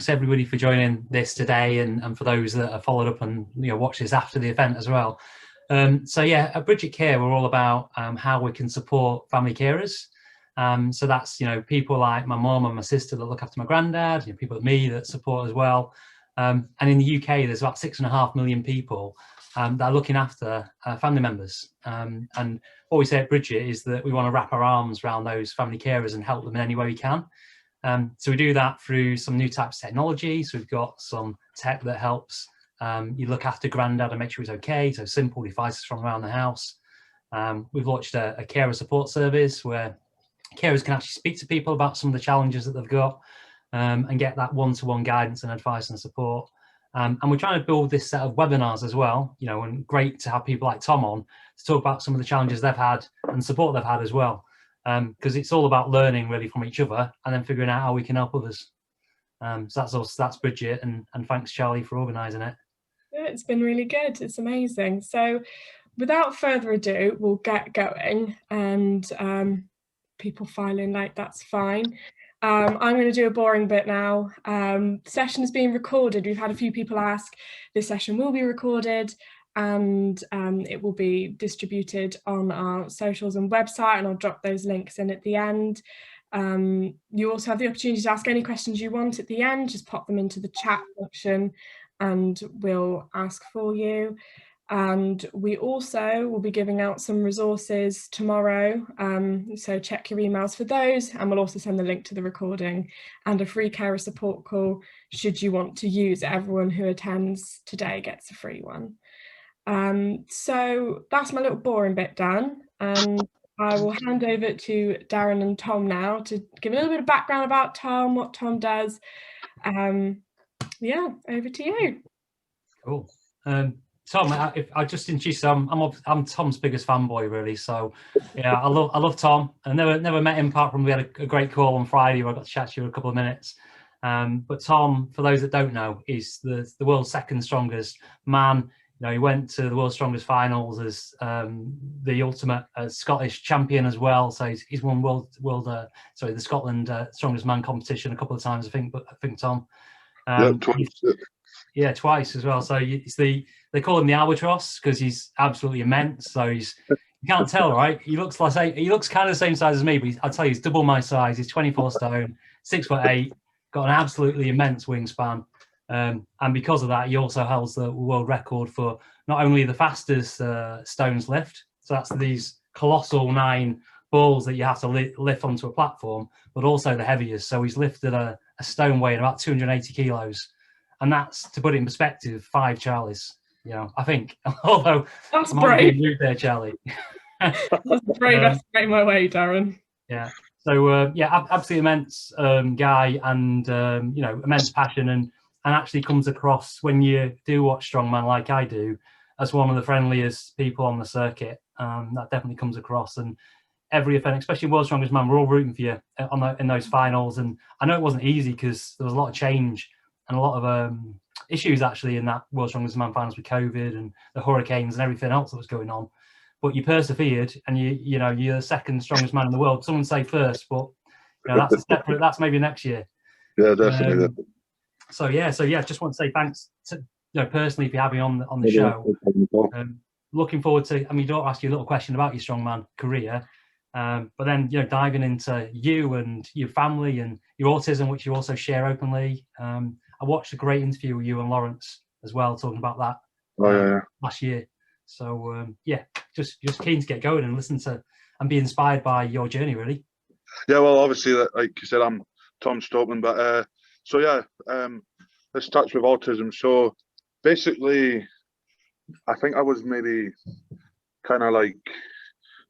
thanks to everybody for joining this today, and for those that have followed up and watch this after the event as well. So yeah, at Bridgit Care, we're all about how we can support family carers. So that's people like my mum and my sister that look after my granddad, people like me that support as well. And in the UK, there's about 6.5 million people that are looking after family members. And what we say at Bridgit is that we want to wrap our arms around those family carers and help them in any way we can. So we do that through some new types of technology. So we've got some tech that helps you look after granddad and make sure he's okay. So simple devices from around the house. We've launched a carer support service where carers can actually speak to people about some of the challenges that they've got and get that one-to-one guidance and advice and support. And we're trying to build this set of webinars as well, and great to have people like Tom on to talk about some of the challenges they've had and support they've had as well. Because it's all about learning really from each other and then figuring out how we can help others. So that's Bridgit, and thanks Charlie for organising it. Yeah, it's been really good. It's amazing. So without further ado, we'll get going, and people file in late, that's fine. I'm going to do a boring bit now. The session is being recorded. We've had a few people ask. This session will be recorded, and it will be distributed on our socials and website, and I'll drop those links in at the end. You also have the opportunity to ask any questions you want at the end. Just pop them into the chat function and we'll ask for you. And we also will be giving out some resources tomorrow, so check your emails for those, and we'll also send the link to the recording and a free carer support call should you want to use it. Everyone who attends today gets a free one. So that's my little boring bit done, and I will hand over to Darren and Tom now to give a little bit of background about Tom, what Tom does. Yeah, over to you. Cool. Tom, if I just introduce, I'm Tom's biggest fanboy really. So yeah, I love Tom. I never met him apart from we had a great call on Friday where I got to chat to you a couple of minutes. But Tom, for those that don't know, is the world's second strongest man. He went to the world's strongest finals as the ultimate Scottish champion as well. So he's won the Scotland strongest man competition a couple of times, I think Tom. Twice. Yeah, twice as well. So they call him the albatross because he's absolutely immense. So you can't tell, right? He looks kind of the same size as me, but I'll tell you, he's double my size. He's 24 stone, 6'8", got an absolutely immense wingspan. And because of that, he also holds the world record for not only the fastest stones lift, so that's these colossal 9 balls that you have to lift onto a platform, but also the heaviest. So he's lifted a stone weighing about 280 kilos. And that's, to put it in perspective, 5 Charlies, I think. Although that's brave. Rude there, Charlie. That's brave. That's my way, Darren. Yeah. So yeah, absolutely immense guy, and immense passion, and actually comes across when you do watch strongman like I do as one of the friendliest people on the circuit. That definitely comes across, and every event, especially World's Strongest Man, we're all rooting for you in those finals. And I know it wasn't easy because there was a lot of change and a lot of issues actually in that World's Strongest Man finals with COVID and the hurricanes and everything else that was going on. But you persevered, and you're the second strongest man in the world. Someone say first, but that's a separate. That's maybe next year. Yeah, definitely. So yeah, just want to say thanks to personally for having me on the show. Looking forward to. I mean, don't ask you a little question about your strongman career, but then diving into you and your family and your autism, which you also share openly. I watched a great interview with you and Lawrence as well, talking about that last year. So yeah, just keen to get going and listen to and be inspired by your journey, really. Yeah, well, obviously, like you said, I'm Tom Stoltman, but so yeah, let's start with autism. So basically, I think I was maybe kind of like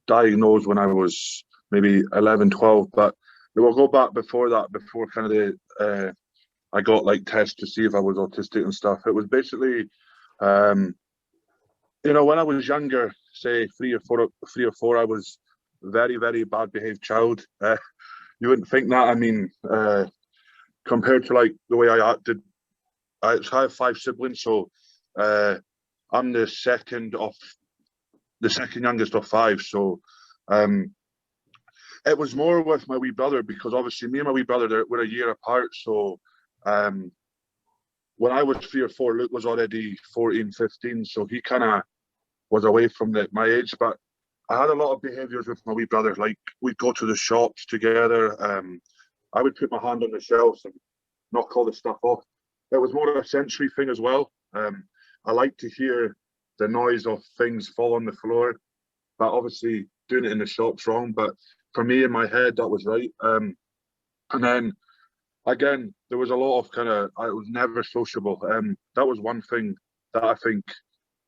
diagnosed when I was maybe 11, 12, but we'll go back before that, before kind of I got like tests to see if I was autistic and stuff. It was basically, when I was younger, say 3 or 4, I was very, very bad behaved child. You wouldn't think that. I mean, compared to like the way I acted, I have 5 siblings, so I'm the second youngest of 5. So it was more with my wee brother, because obviously me and my wee brother we're a year apart. So when I was 3 or 4, Luke was already 14, 15, so he kind of was away from my age. But I had a lot of behaviours with my wee brother. Like, we'd go to the shops together. I would put my hand on the shelves and knock all the stuff off. It was more of a sensory thing as well. I like to hear the noise of things fall on the floor, but obviously doing it in the shop's wrong. But for me, in my head, that was right. And then again, there was a lot of I was never sociable. That was one thing that I think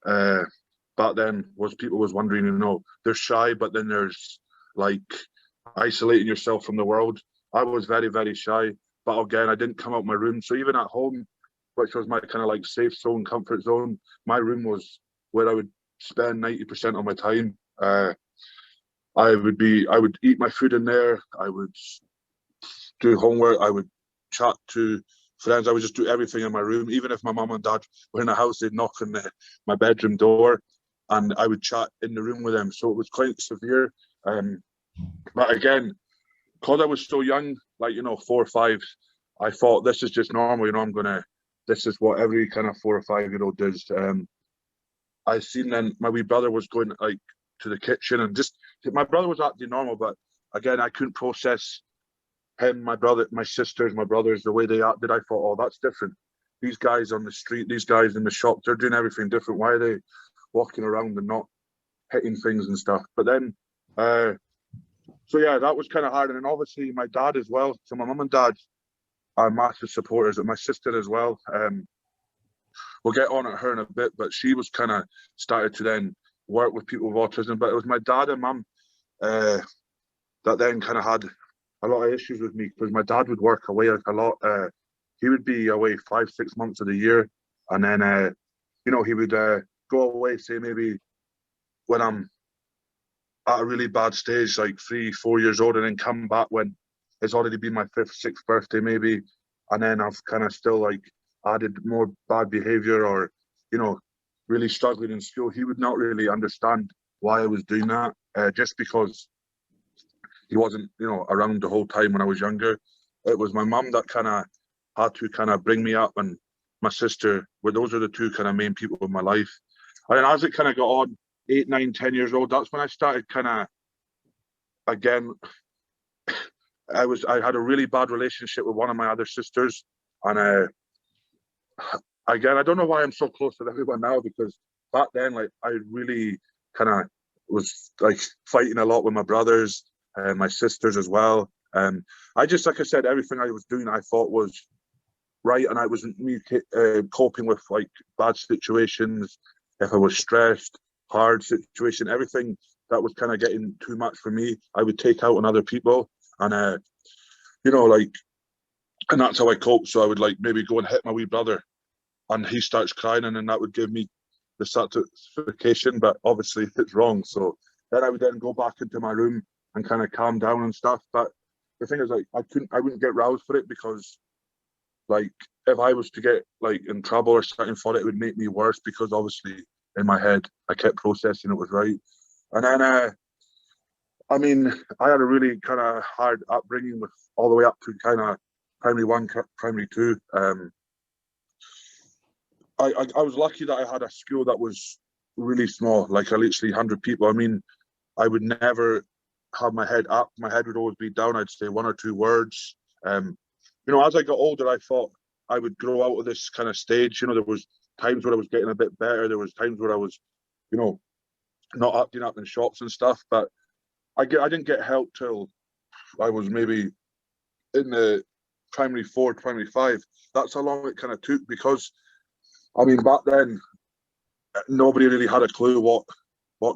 back then was people was wondering, they're shy, but then there's like isolating yourself from the world. I was very, very shy, but again, I didn't come out my room. So even at home, which was my kind of like safe zone, comfort zone, my room was where I would spend 90% of my time. I would eat my food in there. I would do homework. I would chat to friends. I would just do everything in my room. Even if my mum and dad were in the house, they'd knock on my bedroom door, and I would chat in the room with them. So it was quite severe. But again, because I was so young, like 4 or 5, I thought this is just normal. This is what every kind of 4 or 5-year-old does. I seen then my wee brother was going like to the kitchen, and just my brother was acting normal, but again, I couldn't process him, my brother, my sisters, my brothers, the way they acted. I thought, oh, that's different. These guys on the street, these guys in the shop, they're doing everything different. Why are they walking around and not hitting things and stuff? But then, so yeah, that was kind of hard. And then obviously my dad as well. So my mum and dad are massive supporters, and my sister as well. We'll get on at her in a bit, but she was kind of started to then work with people with autism. But it was my dad and mum that then kind of had a lot of issues with me, because my dad would work away a lot. He would be away 5, 6 months of the year, and then he would go away, say maybe when I'm at a really bad stage, like 3, 4 years old, and then come back when it's already been my 5th, 6th birthday maybe, and then I've kind of still like added more bad behavior, or really struggling in school. He would not really understand why I was doing that, just because he wasn't around the whole time when I was younger. It was my mum that kind of had to kind of bring me up, and my sister. Those are the two kind of main people in my life. And then as it kind of got on, 8, 9, 10 years old, that's when I started kind of, again, I had a really bad relationship with one of my other sisters, and again, I don't know why I'm so close with everyone now, because back then, like, I really kind of was like fighting a lot with my brothers and my sisters as well. And I just, like I said, everything I was doing, I thought was right, and I was coping with like bad situations. If I was stressed, hard situation, everything that was kind of getting too much for me, I would take out on other people, and and that's how I coped. So I would like maybe go and hit my wee brother, and he starts crying, and then that would give me the satisfaction, but obviously it's wrong. So then I would then go back into my room and kind of calm down and stuff. But the thing is, like, I wouldn't get roused for it, because like if I was to get like in trouble or something for it, it would make me worse, because obviously in my head I kept processing it was right. And then I mean, I had a really kind of hard upbringing, with all the way up to kind of primary 1, primary 2. I was lucky that I had a school that was really small, like literally 100 people. I mean, I would never have my head up. My head would always be down. I'd say 1 or 2 words. As I got older, I thought I would grow out of this kind of stage. There was times where I was getting a bit better. There was times where I was, not acting up in shops and stuff. But I didn't get help till I was maybe in the primary 4, primary 5. That's how long it kind of took, because I mean, back then, nobody really had a clue what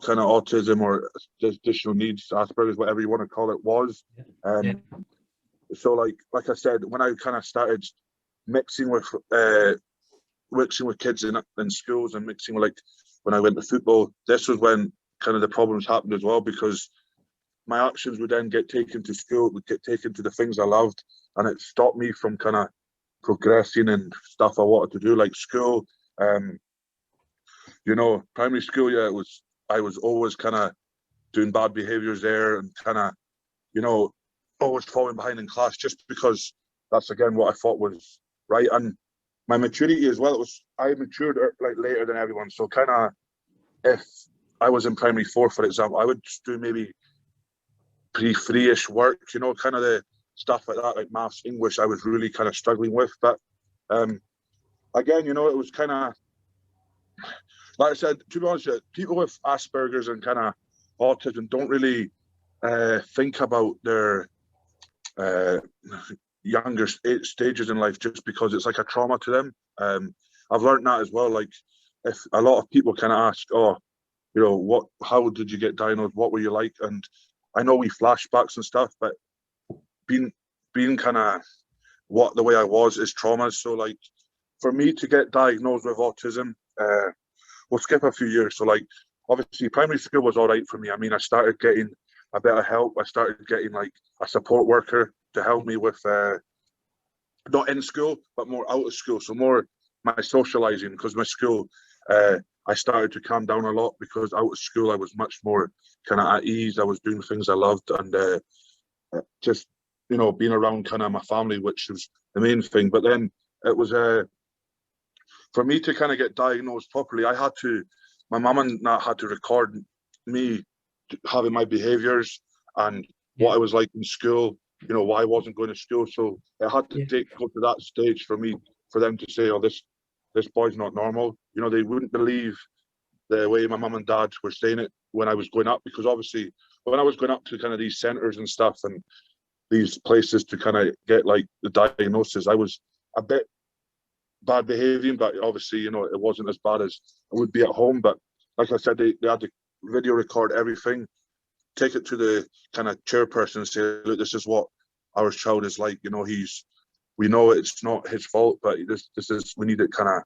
kind of autism or additional needs, Asperger's, whatever you want to call it, was. So, like I said, when I kind of started mixing with kids in schools, and mixing with, like, when I went to football, this was when kind of the problems happened as well, because my actions would then get taken to school, would get taken to the things I loved, and it stopped me from kind of progressing and stuff I wanted to do, like school. Primary school, yeah, I was always kind of doing bad behaviors there, and kind of, always falling behind in class, just because that's, again, what I thought was right. And my maturity as well. I matured like later than everyone. So kind of, if I was in primary 4, for example, I would just do maybe pre-3-ish work, you know, kind of the stuff like that, like maths, English. I was really kind of struggling with, but again, you know, it was kind of, like I said, to be honest, people with Asperger's and kind of autism don't really think about their younger stages in life just because it's like a trauma to them. I've learned that as well. Like, if a lot of people kind of ask, oh, you know, how did you get diagnosed? What were you like? And I know we flashbacks and stuff, but being kind of the way I was is trauma. So like, for me to get diagnosed with autism, we'll skip a few years. So like, obviously primary school was all right for me. I mean, I started getting a bit of help. I started getting like a support worker to help me with, not in school, but more out of school. So more my socializing, because my school, I started to calm down a lot, because out of school I was much more kind of at ease. I was doing things I loved, and just, you know, being around kind of my family, which was the main thing. But then it was, for me to kind of get diagnosed properly, my mum and that had to record me having my behaviours and what I was like in school, you know, why I wasn't going to school. So it had to go to that stage for them to say, oh, this boy's not normal. You know, they wouldn't believe the way my mum and dad were saying it when I was going up, because obviously when I was going up to kind of these centres and stuff and these places to kind of get like the diagnosis, I was a bit bad behaving, but obviously, you know, it wasn't as bad as it would be at home. But like I said, they had to video record everything, take it to the kind of chairperson and say, look, this is what our child is like. You know, we know it's not his fault, but this is, we need it kind of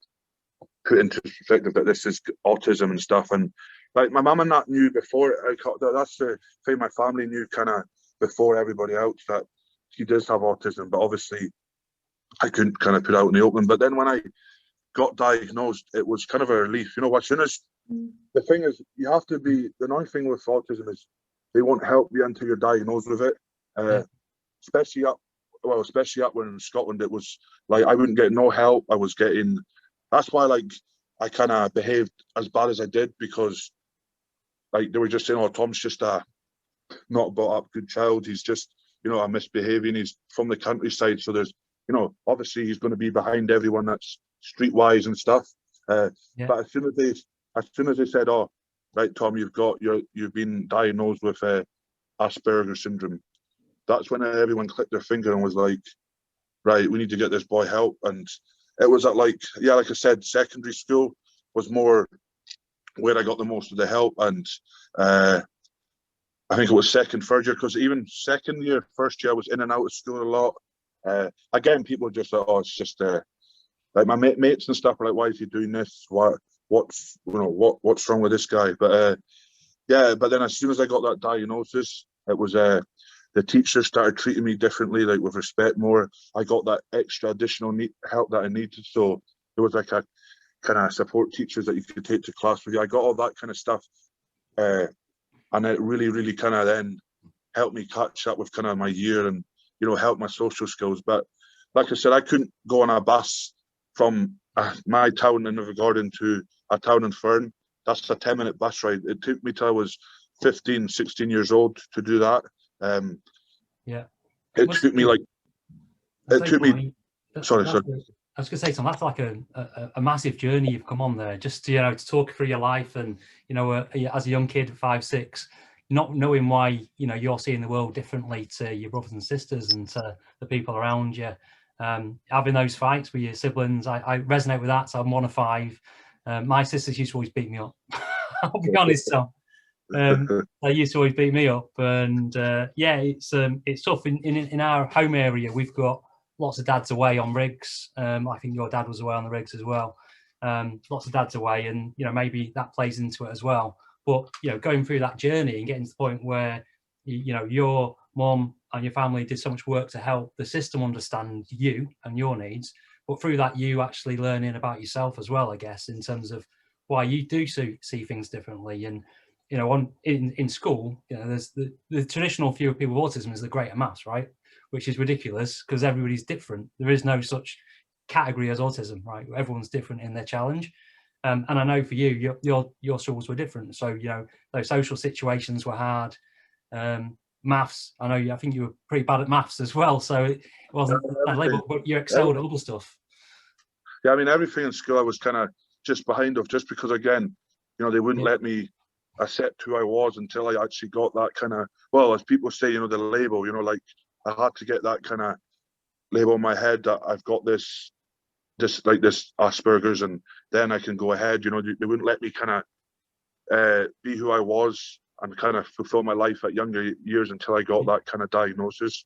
put into perspective that this is autism and stuff. And like, my mum and that knew before. That's the thing, my family knew kind of before everybody else that he does have autism, but obviously I couldn't kind of put out in the open. But then when I got diagnosed, it was kind of a relief. You know, as soon as, the thing is, you have to be, the annoying thing with autism is they won't help you until you're diagnosed with it. Especially up when in Scotland, it was like I wouldn't get no help. That's why, like, I kind of behaved as bad as I did, because like they were just saying, oh, Tom's just a not brought up good child. He's just, you know, a misbehaving. He's from the countryside, so there's, you know, obviously he's going to be behind everyone that's streetwise and stuff. But as soon as they said, oh, right, Tom, you've been diagnosed with Asperger's syndrome, that's when everyone clicked their finger and was like, right, we need to get this boy help. And it was at like I said, secondary school was more where I got the most of the help. And I think it was second, third year, because even second year, first year, I was in and out of school a lot. Again, people were just like, oh, it's just like my mates and stuff were like, why is he doing this? What's wrong with this guy? But but then as soon as I got that diagnosis, it was the teachers started treating me differently, like with respect more. I got that extra additional help that I needed. So there was like a kind of support teachers that you could take to class with you. I got all that kind of stuff. And it really, really kind of then helped me catch up with kind of my year and, you know, help my social skills. But like I said, I couldn't go on a bus from my town in Invergordon to a town in Fern. That's a 10-minute bus ride. It took me till I was 15, 16 years old to do that. It took me like, sorry. I was going to say, Tom, that's like a massive journey you've come on there, just to, you know, to talk through your life and, you know, as a young kid, 5, 6, not knowing why, you know, you're seeing the world differently to your brothers and sisters and to the people around you. Having those fights with your siblings, I resonate with that. So I'm 1 of 5. My sisters used to always beat me up. I'll be honest, Tom. They used to always beat me up, and it's tough. In our home area, we've got lots of dads away on rigs. I think your dad was away on the rigs as well. Lots of dads away, and, you know, maybe that plays into it as well. But, you know, going through that journey and getting to the point where, you know, your mum and your family did so much work to help the system understand you and your needs, but through that, you actually learning about yourself as well, I guess, in terms of why you do see things differently. And, you know, in school, you know, there's the traditional view of people with autism is the greater mass, right? Which is ridiculous, because everybody's different. There is no such category as autism, right? Everyone's different in their challenge. And I know for you, your struggles were different. So, you know, those social situations were hard. Maths, I think you were pretty bad at maths as well. So it wasn't that label, but you excelled at other stuff. Yeah, I mean, everything in school I was kind of just behind of, just because, again, you know, they wouldn't let me accept who I was until I actually got that kind of, well, as people say, you know, the label, you know, like I had to get that kind of label in my head that I've got this Asperger's, and then I can go ahead. You know, they wouldn't let me kind of be who I was and kind of fulfill my life at younger years until I got that kind of diagnosis.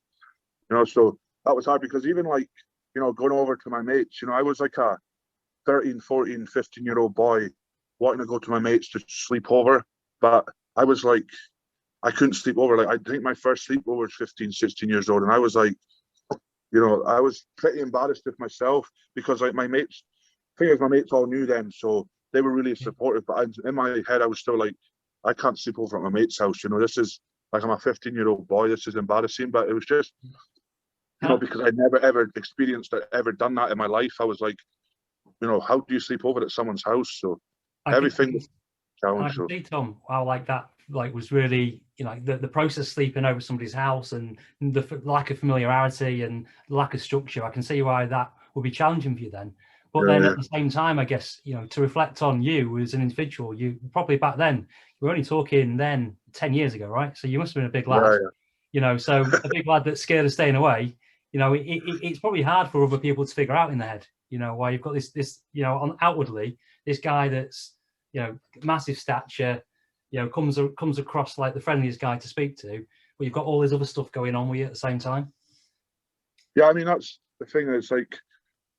You know, so that was hard, because even like, you know, going over to my mates, you know, I was like a 13, 14, 15-year-old boy wanting to go to my mates to sleep over, but I was like, I couldn't sleep over. Like, I think my first sleepover was 15, 16 years old, and I was like, you know, I was pretty embarrassed with myself, because like my mates all knew them, so they were really supportive. But in my head, I was still like, I can't sleep over at my mate's house. You know, this is like, I'm a 15-year-old boy. This is embarrassing. But it was just, you know, because I'd never ever experienced it, ever done that in my life. I was like, you know, how do you sleep over at someone's house? So everything was challenged. I can see, Tom, how like that was really, you know, the process of sleeping over somebody's house and the lack of familiarity and lack of structure. I can see why that would be challenging for you then. But then at the same time, I guess, you know, to reflect on you as an individual, you probably back then, you were only talking then 10 years ago, right? So you must have been a big lad, you know, so a big lad that's scared of staying away, you know, it's probably hard for other people to figure out in their head, you know, why you've got this, you know, outwardly, this guy that's, you know, massive stature, you know, comes across like the friendliest guy to speak to, but you've got all this other stuff going on with you at the same time. Yeah, I mean, that's the thing. It's like,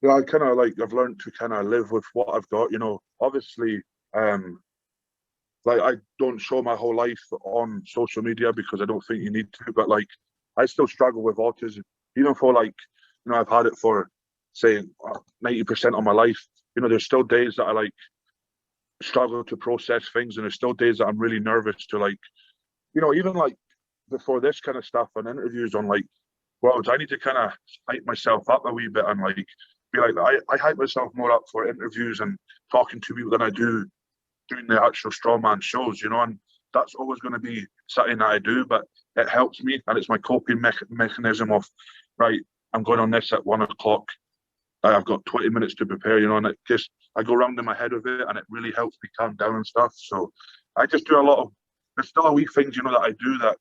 you know, I kind of like, I've learned to kind of live with what I've got. You know, obviously, like, I don't show my whole life on social media because I don't think you need to. But like, I still struggle with autism, even for like, you know, I've had it for say 90% of my life. You know, there's still days that I like struggle to process things, and there's still days that I'm really nervous to, like, you know, even like before this kind of stuff and interviews on like worlds, I need to kind of hype myself up a wee bit and like be like, I hype myself more up for interviews and talking to people than I do doing the actual strongman shows, you know, and that's always going to be something that I do, but it helps me, and it's my coping mechanism of, right, I'm going on this at 1 o'clock. I've got 20 minutes to prepare, you know, and it just, I go around in my head with it, and it really helps me calm down and stuff. So I just do a lot of, there's still a wee things, you know, that I do that,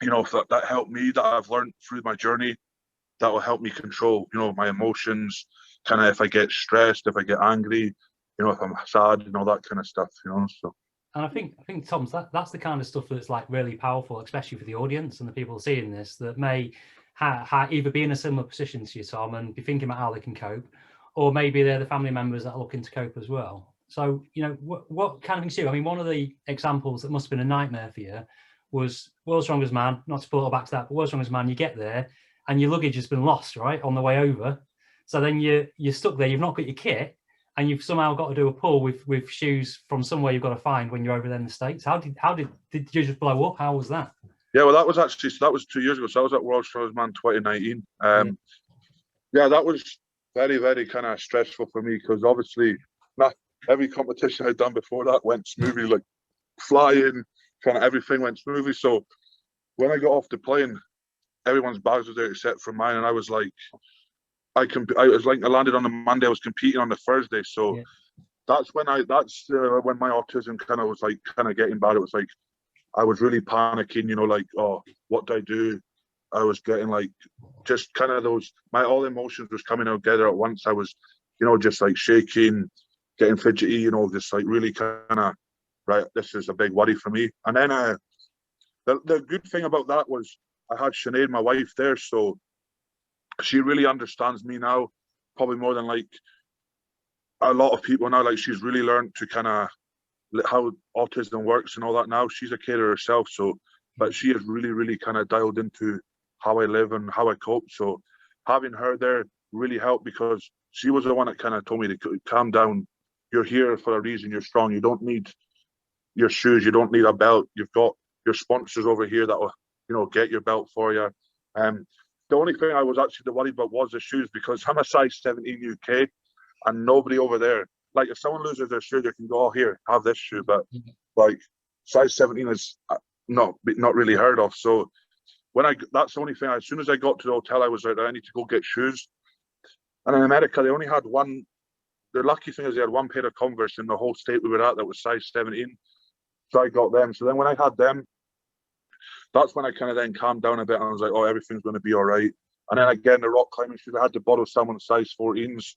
you know, that help me, that I've learned through my journey, that will help me control, you know, my emotions, kind of if I get stressed, if I get angry, you know, if I'm sad, and all that kind of stuff, you know. So. And I think Tom, that's the kind of stuff that's like really powerful, especially for the audience and the people seeing this that may either be in a similar position to you, Tom, and be thinking about how they can cope, or maybe they're the family members that are looking to cope as well. So, you know, what kind of things do you? I mean, one of the examples that must have been a nightmare for you was World's Strongest Man. Not to pull it back to that, but World's Strongest Man, you get there and your luggage has been lost, right, on the way over. So then you're stuck there. You've not got your kit, and you've somehow got to do a pull with shoes from somewhere you've got to find when you're over there in the States. How did you just blow up? How was that? Yeah, well, that was 2 years ago. So I was at World's Strongest Man 2019. Yeah, that was very, very kind of stressful for me, because obviously not every competition I'd done before that went smoothly, like flying, kind of everything went smoothly. So when I got off the plane, everyone's bags was there except for mine, and I was like, I landed on the Monday, I was competing on the Thursday. So that's when when my autism kind of was like kind of getting bad. It was like I was really panicking, you know, like, oh, what do I do? I was getting like just kind of all emotions was coming out together at once. I was, you know, just like shaking, getting fidgety, you know, just like really kind of, right, this is a big worry for me. And then the good thing about that was I had Sinead, my wife, there, so she really understands me now, probably more than like a lot of people now. Like, she's really learned to kind of how autism works and all that now. She's a carer herself, so, but she has really, really kind of dialed into how I live and how I cope. So having her there really helped, because she was the one that kind of told me to calm down. You're here for a reason. You're strong. You don't need your shoes. You don't need a belt. You've got your sponsors over here that will, you know, get your belt for you. the only thing I was actually worried about was the shoes, because I'm a size 17 UK, and nobody over there, like if someone loses their shoe, they can go, oh, here, have this shoe. But like size 17 is not really heard of. So that's the only thing. As soon as I got to the hotel, I was like, I need to go get shoes. And in America, they only had one. The lucky thing is they had one pair of Converse in the whole state we were at that was size 17. So I got them. So then when I had them, that's when I kind of then calmed down a bit, and I was like, oh, everything's going to be all right. And then again, the rock climbing shoes, I had to borrow someone's size 14s.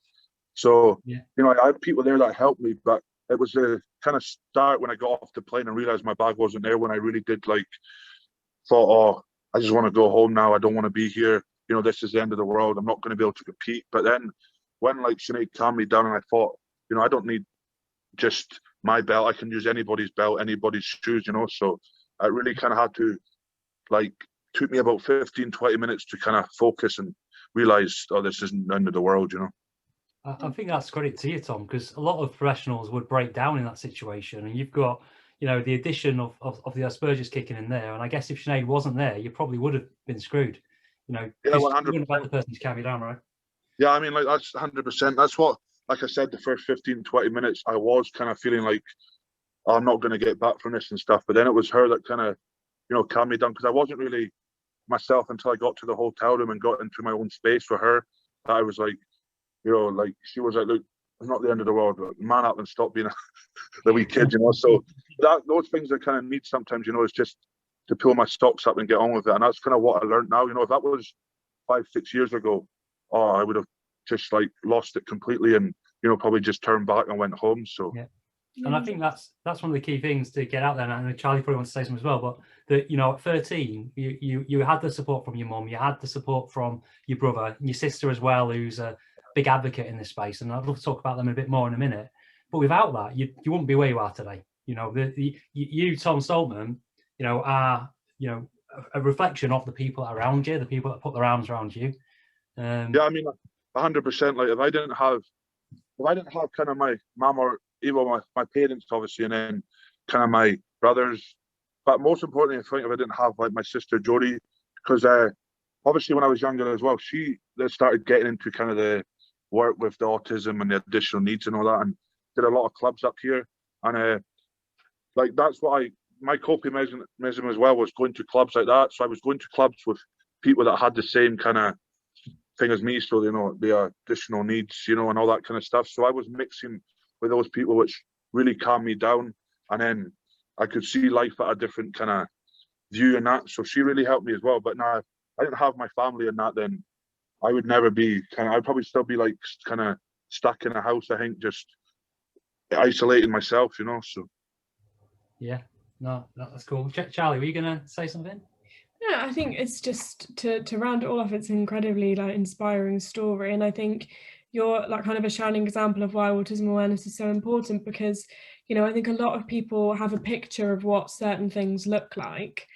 So, you know, I had people there that helped me, but it was the kind of start when I got off the plane and realized my bag wasn't there, when I really did thought, oh, I just want to go home now. I don't want to be here. You know, this is the end of the world. I'm not going to be able to compete. But then when Sinead calmed me down, and I thought, you know, I don't need just my belt. I can use anybody's belt, anybody's shoes, you know. So I really kind of had to, took me about 15, 20 minutes to kind of focus and realize, oh, this isn't the end of the world, you know. I think that's credit to you, Tom, because a lot of professionals would break down in that situation, and you've got, you know, the addition of the Asperger's kicking in there. And I guess if Sinead wasn't there, you probably would have been screwed, you know. Yeah, 100%. You wouldn't have had the person to calm you down, right? Yeah, I mean, that's 100%. That's what, like I said, the first 15, 20 minutes, I was kind of feeling like, oh, I'm not going to get back from this and stuff. But then it was her that kind of, you know, calmed me down, because I wasn't really myself until I got to the hotel room and got into my own space for her. I was like, you know, she was like, look, it's not the end of the world. Man up and stop being the wee kid, you know. So those things I kind of need sometimes, you know, is just to pull my socks up and get on with it. And that's kind of what I learned now. You know, if that was 5, 6 years ago, oh, I would have just lost it completely, and, you know, probably just turned back and went home. So yeah. And I think that's one of the key things to get out there. And I know Charlie probably wants to say something as well, but that, you know, at 13, you had the support from your mum, you had the support from your brother, and your sister as well, who's a big advocate in this space. And I'd love to talk about them a bit more in a minute. But without that, you wouldn't be where you are today. You know, you, Tom Stoltman, you know, are, you know, a reflection of the people around you, the people that put their arms around you. Yeah, I mean, 100%. Like if I didn't have kind of my mum, or even my parents, obviously, and then kind of my brothers, but most importantly, I think if I didn't have my sister Jodie, because obviously when I was younger as well, she started getting into kind of the work with the autism and the additional needs and all that, and did a lot of clubs up here, and that's what my coping mechanism as well was going to clubs like that. So I was going to clubs with people that had the same kind of thing as me, so, you know, the additional needs, you know, and all that kind of stuff. So I was mixing with those people, which really calmed me down, and then I could see life at a different kind of view and that. So she really helped me as well. But now, if I didn't have my family and that, then I would never be I'd probably still be kind of stuck in a house, I think, just isolating myself, you know. So yeah, no, that's cool. Charlie, were you gonna say something? Yeah, I think it's just to round it all off, it's an incredibly inspiring story, and I think you're kind of a shining example of why autism awareness is so important, because, you know, I think a lot of people have a picture of what certain things look like,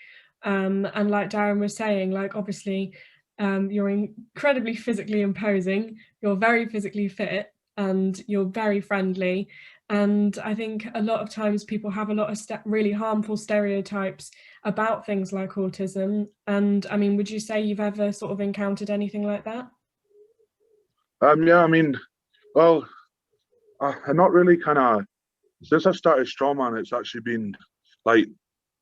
and like Darren was saying, obviously you're incredibly physically imposing, you're very physically fit, and you're very friendly. And I think a lot of times people have a lot of really harmful stereotypes about things like autism. And I mean, would you say you've ever sort of encountered anything like that? Yeah, I mean, well, I'm not really kind of, since I started Strongman, it's actually been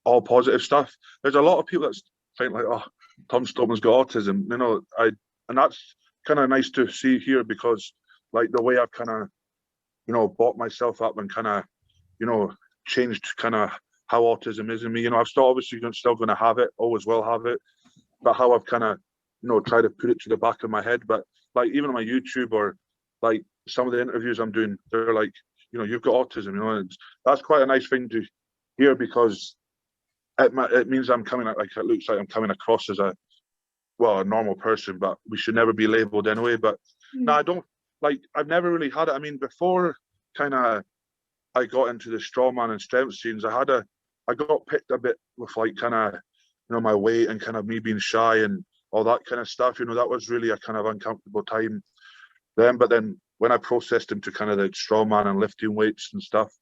all positive stuff. There's a lot of people that think oh, Tom Stoltman's got autism, you know, and that's kind of nice to see here, because the way I've kind of, you know, bought myself up and kind of, you know, changed kind of how autism is in me. You know, I've still obviously still going to have it, always will have it, but how I've kind of, you know, tried to put it to the back of my head. But even on my YouTube, or some of the interviews I'm doing, they're like, you know, you've got autism, you know, and that's quite a nice thing to hear, because it means I'm coming out, it looks like I'm coming across as a normal person, but we should never be labeled anyway. But no, I don't, I've never really had it. I mean, before kind of I got into the strongman and strength scenes, I got picked a bit with kind of, you know, my weight and kind of me being shy and all that kind of stuff. You know, that was really a kind of uncomfortable time then. But then when I processed into kind of the strongman and lifting weights and stuff,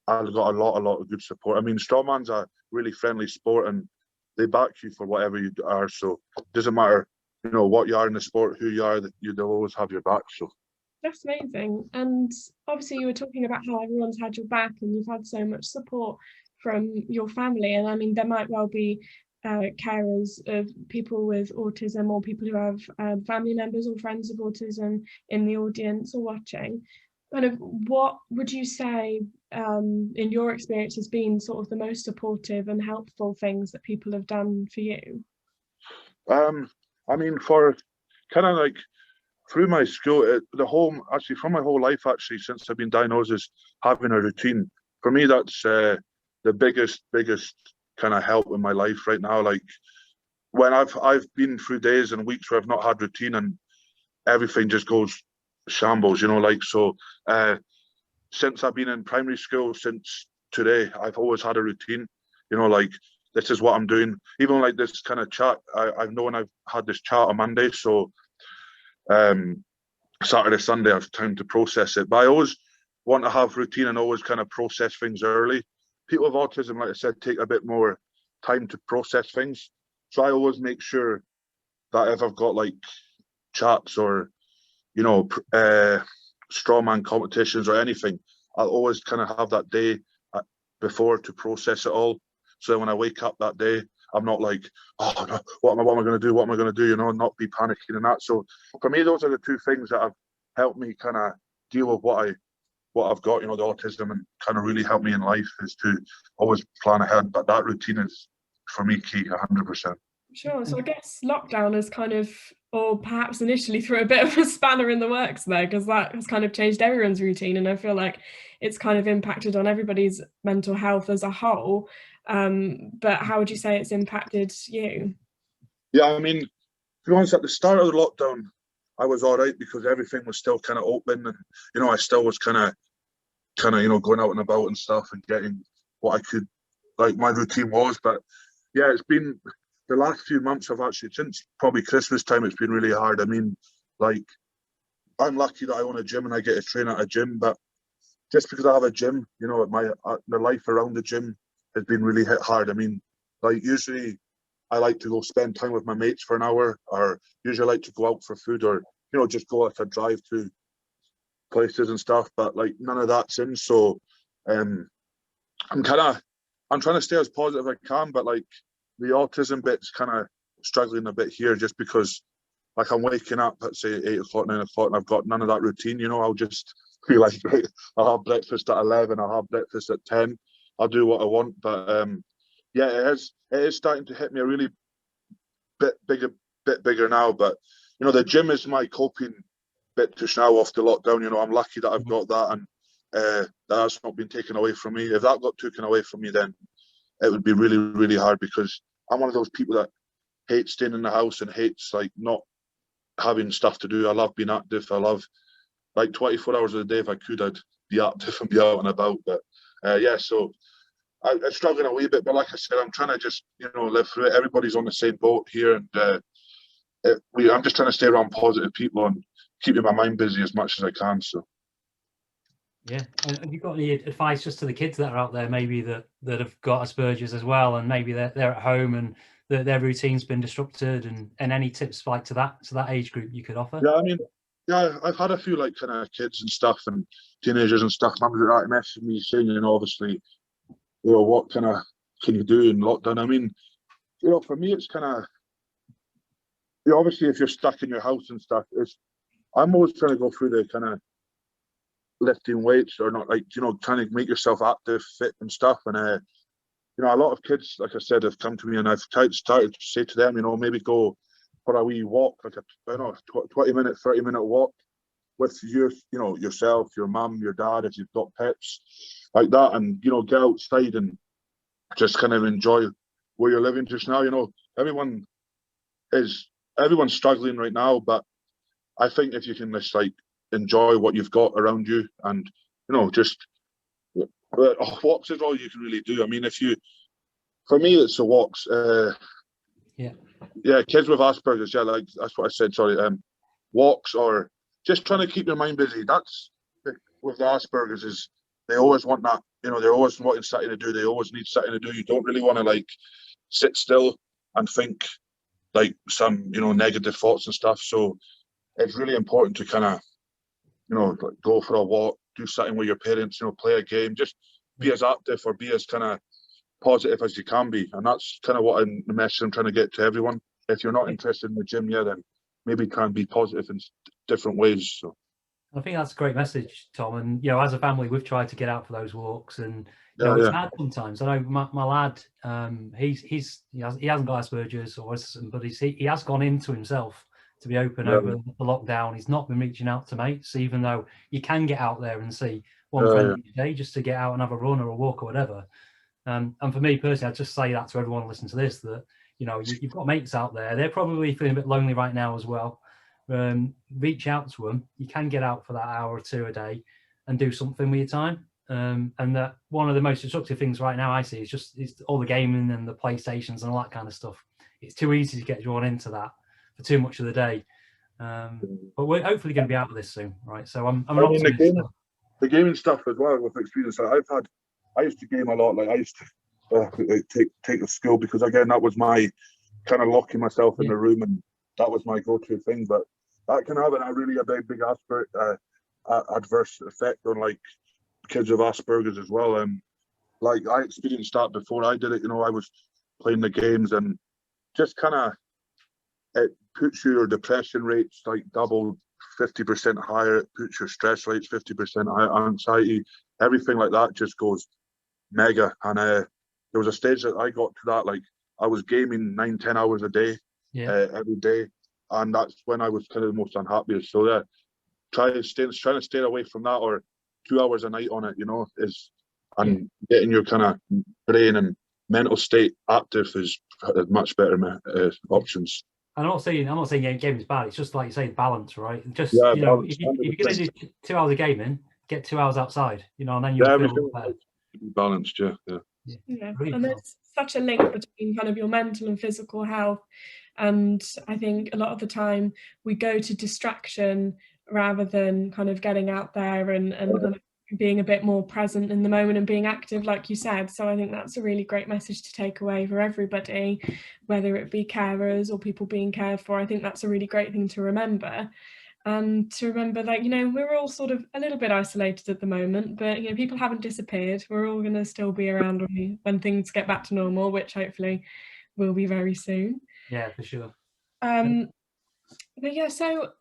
I got a lot of good support. I mean, strongman's a really friendly sport, and they back you for whatever you are. So it doesn't matter, you know, what you are in the sport, who you are, that they'll always have your back. So That's amazing. And obviously you were talking about how everyone's had your back and you've had so much support from your family. And I mean, there might well be carers of people with autism, or people who have family members or friends of autism in the audience or watching. Kind of, what would you say in your experience has been sort of the most supportive and helpful things that people have done for you? I mean, for kind of like through my school, actually from my whole life, actually, since I've been diagnosed, is having a routine. For me, that's the biggest kind of help in my life right now. Like when I've been through days and weeks where I've not had routine and everything just goes shambles, you know, like, so since I've been in primary school, since today, I've always had a routine, you know, like, this is what I'm doing. Even like this kind of chat, I've known I've had this chat on Monday, so Saturday, Sunday, I've time to process it. But I always want to have routine and always kind of process things early. People with autism, like I said, take a bit more time to process things. So I always make sure that if I've got like chats or, you know, strawman competitions or anything, I'll always kind of have that day before to process it all. So when I wake up that day, I'm not like, oh no, what am I going to do? What am I going to do? You know, not be panicking and that. So for me, those are the two things that have helped me kind of deal with what I've got, you know, the autism, and kind of really helped me in life, is to always plan ahead. But that routine is, for me, key, 100%. Sure. So I guess lockdown has kind of, or perhaps initially threw a bit of a spanner in the works there, because that has kind of changed everyone's routine, and I feel like it's kind of impacted on everybody's mental health as a whole. But how would you say it's impacted you? Yeah, I mean, to be honest, at the start of the lockdown, I was all right because everything was still kind of open, and, you know, I still was kind of, you know, going out and about and stuff and getting what I could, like my routine was. But yeah, it's been the last few months have actually, since probably Christmas time, it's been really hard. I mean, like, I'm lucky that I own a gym and I get to train at a gym, but just because I have a gym, you know, my life around the gym has been really hit hard. I mean, like, usually I like to go spend time with my mates for an hour, or usually I like to go out for food, or, you know, just go out a drive to places and stuff, but like none of that's in. So I'm trying to stay as positive as I can, but like the autism bit's kind of struggling a bit here, just because like I'm waking up at say 8 o'clock, 9 o'clock, and I've got none of that routine. You know, I'll just feel like, right, I'll have breakfast at 11, I'll have breakfast at 10, I'll do what I want. But yeah, it is starting to hit me a really bit bigger now. But, you know, the gym is my coping bit to now off the lockdown. You know, I'm lucky that I've got that, and that's not been taken away from me. If that got taken away from me, then it would be really, really hard, because I'm one of those people that hates staying in the house and hates like not having stuff to do. I love being active. I love, like, 24 hours of the day, if I could, I'd be active and be out and about. But yeah, so I'm struggling a wee bit, but like I said, I'm trying to just, you know, live through it. Everybody's on the same boat here, and I'm just trying to stay around positive people and keeping my mind busy as much as I can. So yeah, and have you got any advice just to the kids that are out there, maybe that have got Asperger's as well, and maybe they're at home and their routine's been disrupted, and any tips like to that age group you could offer? yeah, I mean, yeah, I've had a few like kind of kids and stuff and teenagers and stuff, mums that messaging me saying, you know, obviously, you know, what kind of can you do in lockdown? I mean, you know, for me, it's kind of, you know, obviously if you're stuck in your house and stuff, I'm always trying to go through the kind of lifting weights, or not, like, you know, trying to make yourself active, fit and stuff. And you know, a lot of kids, like I said, have come to me, and I've started to say to them, you know, maybe go for a wee walk, like I don't know, 20-minute, 30-minute walk with you know, yourself, your mum, your dad, if you've got pets like that, and, you know, get outside and just kind of enjoy where you're living just now. You know, everyone's struggling right now, but I think if you can just like enjoy what you've got around you, and, you know, just walks is all you can really do. I mean, for me, it's the walks. Yeah, kids with Asperger's, yeah, like that's what I said. Sorry, walks, or just trying to keep your mind busy. That's with the Asperger's, is they always want that. You know, they're always wanting something to do. They always need something to do. You don't really want to like sit still and think like some, you know, negative thoughts and stuff. So it's really important to kind of, you know, like go for a walk, do something with your parents, you know, play a game, just be as active or be as kind of positive as you can be. And that's kind of what the message I'm trying to get to everyone. If you're not interested in the gym, yeah, then maybe try and be positive in different ways. So I think that's a great message, Tom. And you know, as a family, we've tried to get out for those walks, and you yeah, know, it's yeah, hard sometimes. I know my lad, he hasn't got Asperger's or autism, but he has gone into himself to be open yeah, over the lockdown. He's not been reaching out to mates, even though you can get out there and see one yeah, friend each day just to get out and have a run or a walk or whatever. And for me personally, I'd just say that to everyone listening to this, that you know, you've got mates out there. They're probably feeling a bit lonely right now as well. Reach out to them. You can get out for that hour or two a day and do something with your time. And that one of the most destructive things right now I see is all the gaming and the PlayStations and all that kind of stuff. It's too easy to get drawn into that for too much of the day. But we're hopefully going to be out of this soon, right? So I'm an optimist. The gaming stuff as well, with experience that I've had. I used to game a lot. Like I used to take the skill, because again, that was my kind of locking myself in the room, and that was my go-to thing. But that can have a really big adverse effect on like kids with Asperger's as well. Like I experienced that before I did it. You know, I was playing the games, and just kind of it puts your depression rates like double, 50% higher. It puts your stress rates 50% higher, anxiety, everything like that just goes mega. And there was a stage that I got to that, like I was gaming 9-10 hours a day, every day, and that's when I was kind of the most unhappiest. So yeah, trying to stay away from that, or 2 hours a night on it, you know, and getting your kind of brain and mental state active is much better options. I'm not saying gaming is bad. It's just like you say, balance, right? Just Yeah, you know, balance, if you're going to do 2 hours of gaming, get 2 hours outside, you know, and then you'll feel a lot better. Balanced, yeah. And there's such a link between kind of your mental and physical health. And I think a lot of the time we go to distraction rather than kind of getting out there and kind of being a bit more present in the moment and being active, like you said. So I think that's a really great message to take away for everybody, whether it be carers or people being cared for. I think that's a really great thing to remember. And to remember that, you know, we're all sort of a little bit isolated at the moment, but, you know, people haven't disappeared. We're all going to still be around when things get back to normal, which hopefully will be very soon. Yeah, for sure. But yeah, so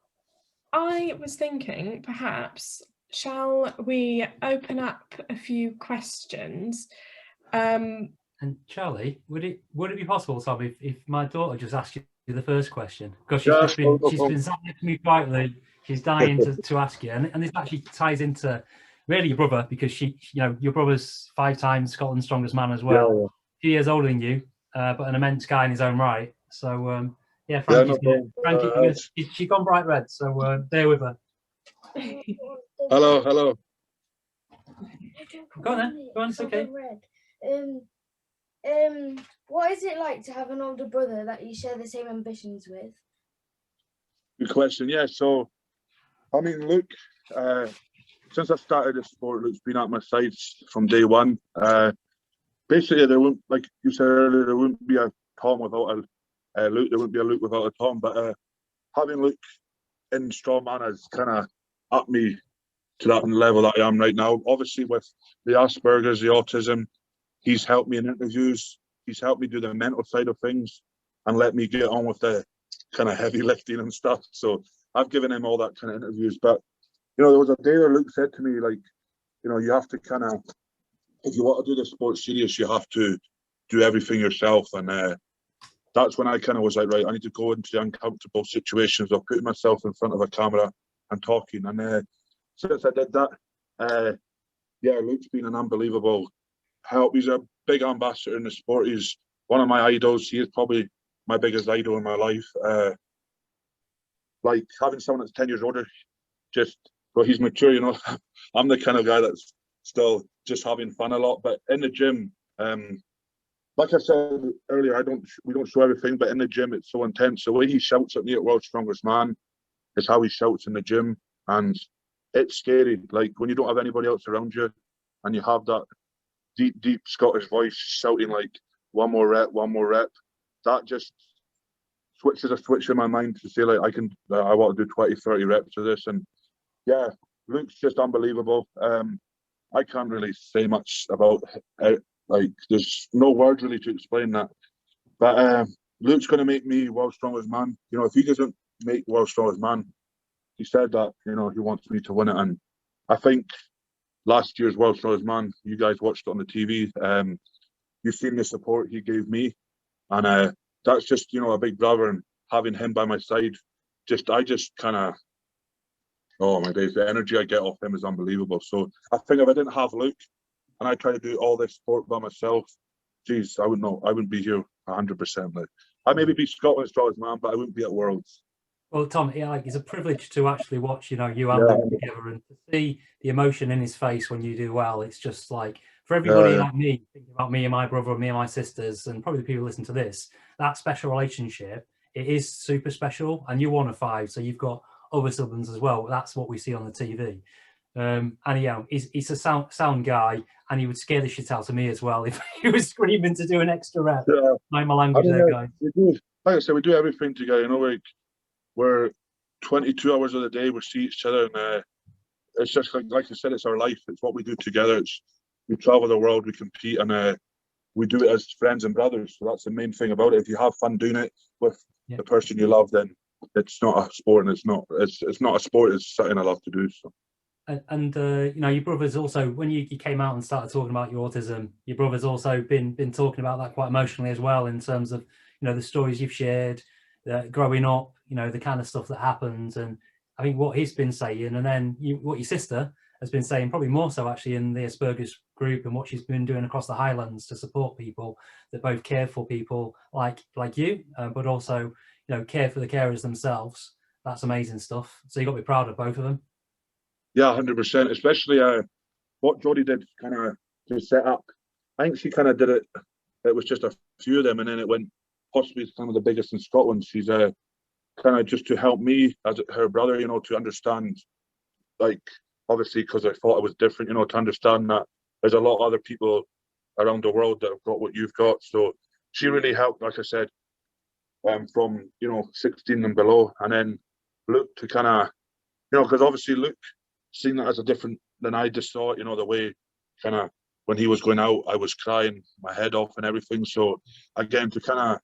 I was thinking, perhaps, shall we open up a few questions? And Charlie, would it be possible, Tom, if my daughter just asked you the first question, because she's been sat next to me quietly, she's dying to ask you, and this actually ties into really your brother, because you know, your brother's 5 times Scotland's strongest man as well, a few years older than you, but an immense guy in his own right. So she's gone bright red, so bear with her. Hello. Go on, it's okay. What is it like to have an older brother that you share the same ambitions with? Good question. Yeah, so I mean, Luke, since I started this sport, Luke's been at my sides from day one. Basically, there wouldn't, like you said earlier, there wouldn't be a Tom without a Luke. There wouldn't be a Luke without a Tom. But having Luke in Strongman has kind of upped me to that level that I am right now. Obviously, with the Asperger's, the autism, he's helped me in interviews. He's helped me do the mental side of things and let me get on with the kind of heavy lifting and stuff. So I've given him all that kind of interviews. But, you know, there was a day where Luke said to me, like, you know, you have to kind of, if you want to do the sport serious, you have to do everything yourself. And that's when I kind of was like, right, I need to go into the uncomfortable situations of putting myself in front of a camera and talking. And since I did that, Luke's been an unbelievable help. He's a big ambassador in the sport. He's one of my idols. He is probably my biggest idol in my life. Like having someone that's 10 years older, he's mature, you know. I'm the kind of guy that's still just having fun a lot. But in the gym, like I said earlier, we don't show everything, but in the gym it's so intense. The way he shouts at me at World's Strongest Man is how he shouts in the gym, and it's scary. Like when you don't have anybody else around you, and you have that deep Scottish voice shouting like one more rep, that just switches a switch in my mind to say like I want to do 20, 30 reps of this. And yeah, Luke's just unbelievable. I can't really say much about it. Like, there's no words really to explain that. But Luke's going to make me world's strongest man. You know, if he doesn't make world's strongest man, he said that, you know, he wants me to win it. And I think last year's world's strongest man, you guys watched it on the TV. You've seen the support he gave me. And that's just, you know, a big brother, and having him by my side, I just kind of, oh my days, the energy I get off him is unbelievable. So I think if I didn't have Luke and I try to do all this sport by myself, geez, I wouldn't be here 100%. Like, I'd maybe be Scotland's strongest man, but I wouldn't be at Worlds. Well, Tom, yeah, like, it's a privilege to actually watch, you know, you and Luke together, and to see the emotion in his face when you do well. It's just like, for everybody like me, thinking about me and my brother, and me and my sisters, and probably the people who listen to this, that special relationship, it is super special. And you're one of 5, so you've got other siblings as well. That's what we see on the TV. And yeah, he's a sound guy, and he would scare the shit out of me as well if he was screaming to do an extra rep. Mind my language there, guys. Like I said, we do everything together. You know, like, we're 22 hours of the day we see each other, and it's just like I said, it's our life. It's what we do together. We travel the world, we compete, and we do it as friends and brothers. So that's the main thing about it. If you have fun doing it with the person you love, then it's not a sport, and it's not a sport. It's something I love to do. So. And you know, your brother's also, when you came out and started talking about your autism, your brother's also been talking about that quite emotionally as well, in terms of, you know, the stories you've shared, growing up, you know, the kind of stuff that happens. And I think what he's been saying, and then what your sister has been saying, probably more so actually, in the Asperger's group, and what she's been doing across the Highlands to support people that both care for people like you, but also, you know, care for the carers themselves. That's amazing stuff. So you got to be proud of both of them. Yeah, 100%. Especially what Jodie did, kind of to set up. I think she kind of did it. It was just a few of them, and then it went possibly some of the biggest in Scotland. She's kind of just to help me as her brother, you know, to understand, like, obviously because I thought it was different, you know, to understand that there's a lot of other people around the world that have got what you've got. So she really helped, like I said, from, you know, 16 and below, and then Luke to kind of, you know, because obviously Luke seen that as a different than I just saw it, you know, the way kind of when he was going out, I was crying my head off and everything. So again, to kind of,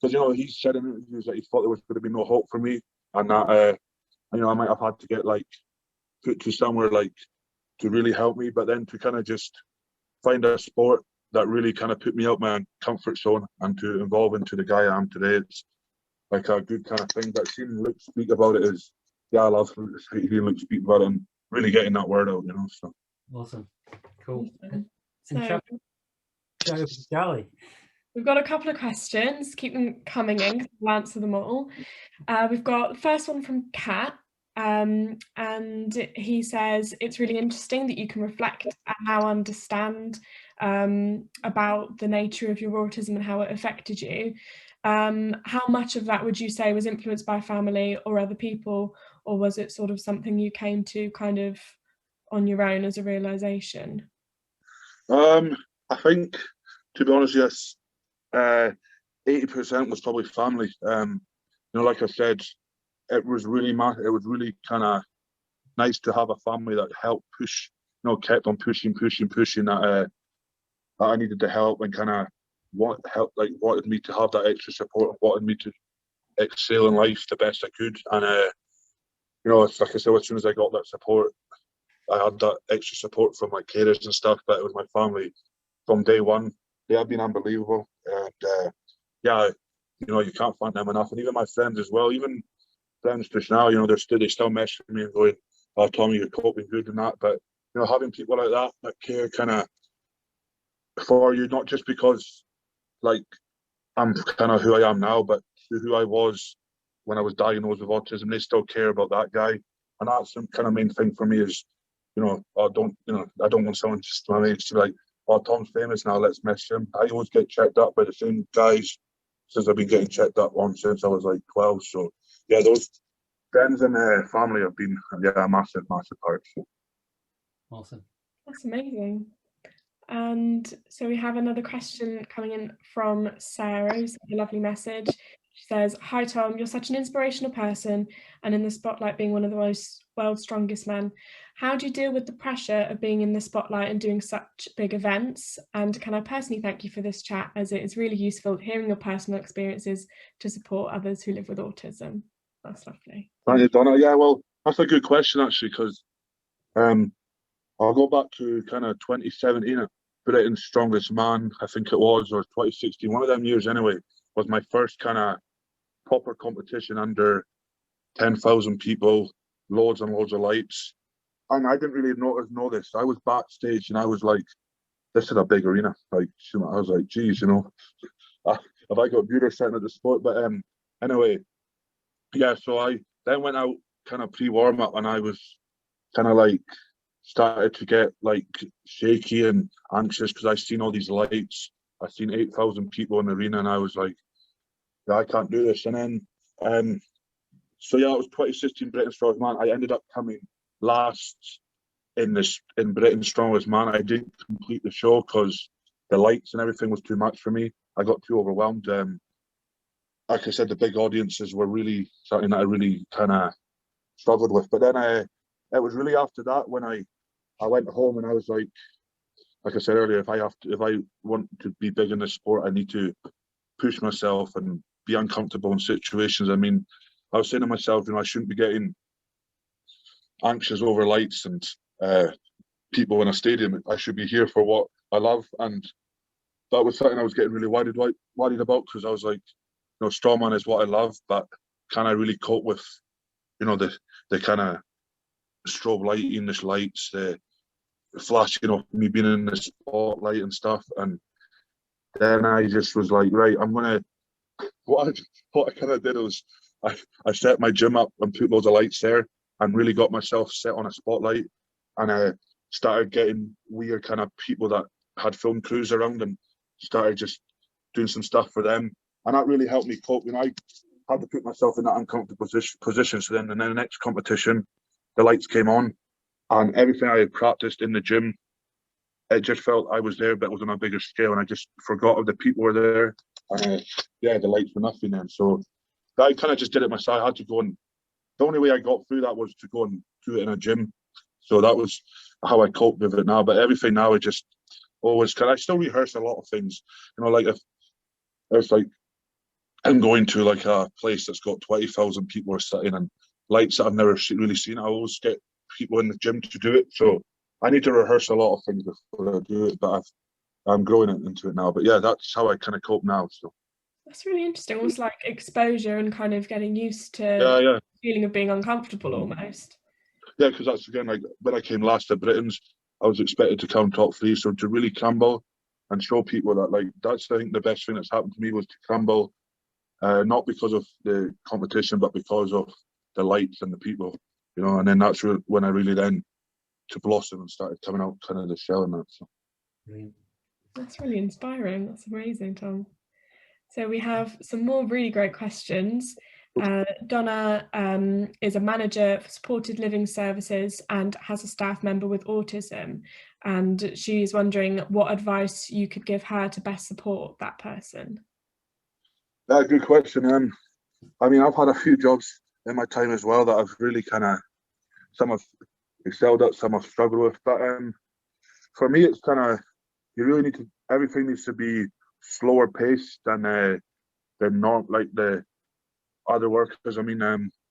because, you know, he said in interviews that he thought there was going to be no hope for me, and that, you know, I might have had to get like put to somewhere like to really help me, but then to kind of just find a sport that really kind of put me out my comfort zone and to evolve into the guy I am today, it's like a good kind of thing. But seeing Luke speak about it is, yeah, I love hearing Luke speak about it and really getting that word out, you know. So awesome, cool. So, Charlie, we've got a couple of questions. Keep them coming in, 'cause we'll answer them all. We've got the first one from Kat, and he says, it's really interesting that you can reflect and now understand about the nature of your autism and how it affected you. How much of that would you say was influenced by family or other people, or was it sort of something you came to kind of on your own as a realization? I think, to be honest, yes, 80% was probably family. You know, like I said, it was really kind of nice to have a family that helped push, you know, kept on pushing that I needed the help, and kind of wanted me to have that extra support, wanted me to excel in life the best I could. And you know, it's like I said, as soon as I got that support, I had that extra support from my carers and stuff, but it was my family from day one. They have been unbelievable, and yeah, you know, you can't thank them enough. And even my friends as well, even friends just now, you know, they still messaging me and going, "Oh, Tommy, you're coping good," and that. But you know, having people like that care kind of for you, not just because like I'm kind of who I am now, but who I was when I was diagnosed with autism. They still care about that guy, and that's the kind of main thing for me is, you know, I don't want someone just my age to be like, "Oh, Tom's famous now, let's message him." I always get checked up by the same guys since I've been getting checked up on since I was like 12. So yeah, those friends and family have been a massive part. So. awesome. That's amazing. And so we have another question coming in from Sarah, who sent a lovely message. She says, "Hi Tom, you're such an inspirational person and in the spotlight being one of the world's strongest men. How do you deal with the pressure of being in the spotlight and doing such big events? And can I personally thank you for this chat, as it is really useful hearing your personal experiences to support others who live with autism." That's lovely. Thank you, Donna. Yeah, well, that's a good question actually, because I'll go back to kind of 2017 at Britain's Strongest Man, I think it was, or 2016, one of them years anyway, was my first kind of proper competition under 10,000 people, loads and loads of lights. And I didn't really know this. I was backstage and I was like, this is a big arena. Like, I was like, geez, have I got viewers sitting at the spot? But anyway, yeah, so I then went out kind of pre-warm up and I was kind of like, started to get like shaky and anxious because I seen all these lights. I seen 8,000 people in the arena and I was like, yeah, I can't do this. And then, so yeah, it was 2016 Britain's Strongest Man. I ended up coming last in Britain's Strongest Man. I didn't complete the show because the lights and everything was too much for me. I got too overwhelmed. Like I said, the big audiences were really something that I really kind of struggled with. But then it was really after that when I went home and I was like I said earlier, if I want to be big in this sport, I need to push myself and be uncomfortable in situations. I mean, I was saying to myself, I shouldn't be getting anxious over lights and people in a stadium. I should be here for what I love, and that was something I was getting really worried about, because I was like, strongman is what I love, but can I really cope with, the kind of strobe lighting, the lights, the flashing of me being in the spotlight and stuff. And then I just was like, right, I'm gonna. What I kind of did was I set my gym up and put loads of lights there and really got myself set on a spotlight, and I started getting weird kind of people that had film crews around and started just doing some stuff for them, and that really helped me cope. I had to put myself in that uncomfortable position. So then in the next competition, the lights came on, and everything I had practiced in the gym, it just felt I was there, but it was on a bigger scale, and I just forgot if the people were there. And the lights were nothing then. So I kind of just did it myself. I had to go, and the only way I got through that was to go and do it in a gym. So that was how I cope with it now. But everything now, I just always I still rehearse a lot of things. Like if it's like I'm going to like a place that's got 20,000 people are sitting and lights that I've never really seen, I always get people in the gym to do it. So I need to rehearse a lot of things before I do it, but I'm growing into it now. But yeah, that's how I kind of cope now. So that's really interesting. Almost like exposure and kind of getting used to the feeling of being uncomfortable almost. Yeah, because that's again, like when I came last at Britain's, I was expected to come top 3. So to really crumble and show people that, like, that's, I think, the best thing that's happened to me was to crumble, not because of the competition, but because of the lights and the people, and then that's when I really then to blossom and started coming out kind of the shell and that. So. That's really inspiring. That's amazing, Tom. So we have some more really great questions. Donna is a manager for supported living services and has a staff member with autism, and she's wondering what advice you could give her to best support that person. Good question. I mean, I've had a few jobs in my time as well that I've really some I've excelled at, some I've struggled with, but for me it's you really need to, everything needs to be slower paced than not like the other workers. I mean,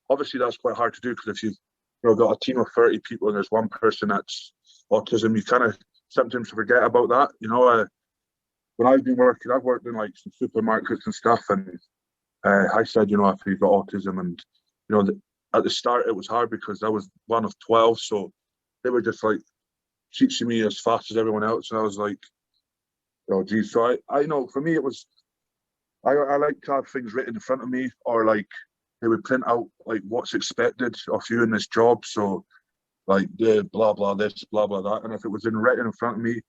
obviously that's quite hard to do, because if you've got a team of 30 people and there's one person that's autism, you kind of sometimes forget about that. When I've been working, I've worked in like some supermarkets and stuff, and I said, if you've got autism, and at the start it was hard because I was one of 12, so they were just like teaching me as fast as everyone else, and I was like, oh geez. So I know for me it was, I like to have things written in front of me, or like they would print out like what's expected of you in this job. So like blah blah this, blah blah that, and if it was written in front of me,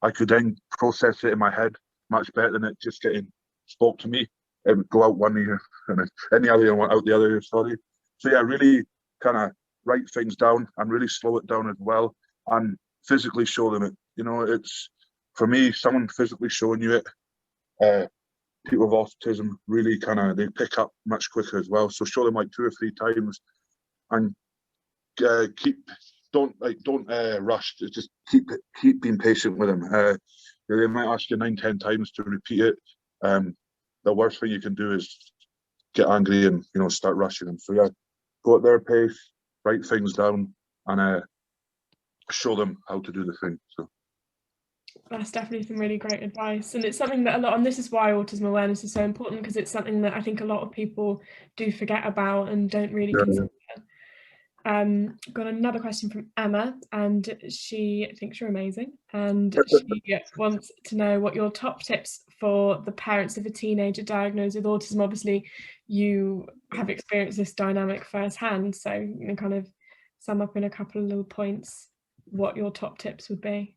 I could then process it in my head much better than it just getting spoke to me. It would go out one ear and any other ear went out the other ear. Sorry. So yeah, really kind of write things down and really slow it down as well, and physically show them it. It's, for me, someone physically showing you it people with autism really they pick up much quicker as well. So show them like 2 or 3 times, and don't rush. Just keep being patient with them. They might ask you 9, 10 times to repeat it. The worst thing you can do is get angry and start rushing them. So yeah, go at their pace, write things down, and show them how to do the thing. So that's definitely some really great advice, and it's something that and this is why autism awareness is so important, because it's something that I think a lot of people do forget about and don't really consider. Got another question from Emma, and she thinks you're amazing, and she wants to know what your top tips for the parents of a teenager diagnosed with autism. Obviously, you have experienced this dynamic firsthand, so kind of sum up in a couple of little points what your top tips would be.